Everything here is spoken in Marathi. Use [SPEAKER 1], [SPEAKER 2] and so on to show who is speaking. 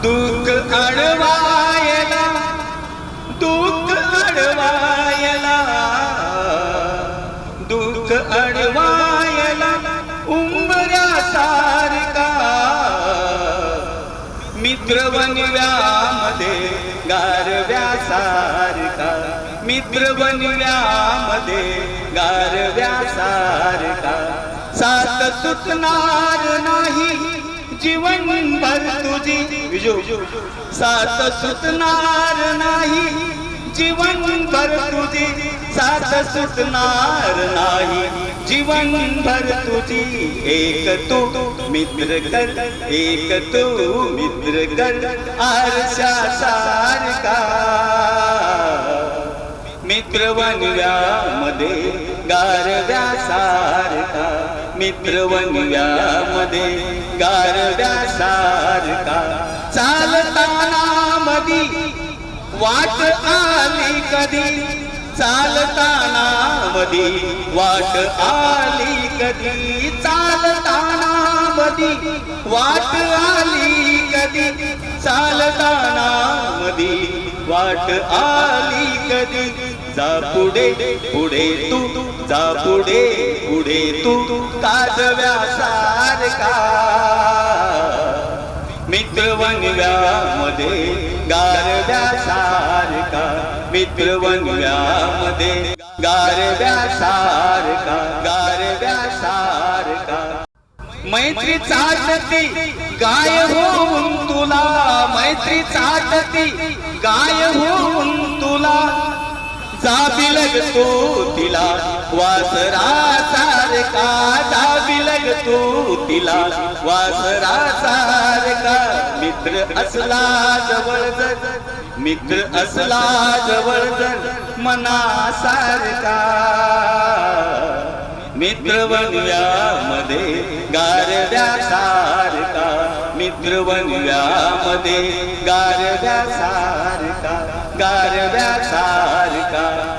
[SPEAKER 1] दुःख अडवायला, दुःख अडवायला, दुःख अडवायला उंबऱ्यासारखा मित्र बनव्यामध्ये गारव्यासारखा, मित्र बनव्यामध्ये गारव्यासारखा. साथ सुटणार नाही जीवनभर तुझी, साथ सुटणार नाही जीवनभर तुझी, साथ सुटणार नाही जीवनभर तुझी. एक तू मित्र कर, एक तू मित्र कर आरशासारखा. मित्र बनव्यामध्ये गारव्यासारखा, मित्र बनव्यामध्ये गारव्यासारखा. चालताना मधी वाट आली कधी, चालताना मधी वाट आली कधी, चालताना मधी वाट आली कधी, चालताना मधी वाट आली कधी. जा पुढे पुढे तू, जा पुढे पुढे तू काजव्यासारखा. मित्र बनव्यामध्ये गारव्यासारखा, मित्र बनव्यामध्ये गारव्यासारखा, गारव्यासारखा. मैत्री चाटती गाय होऊन तुला, मैत्री चाटती गाय होऊन तुला. जाबी लगतो तिला वासरासारखा, जाबी लगतो तिला वासरासारखा. मित्र असला जवळ जर, मित्र असला जवळ जर मनासारखा. मित्र बनव्यामध्ये गारव्यासारखा, मित्र बनव्यामध्ये गारव्यासारखा, गारव्यासारखा.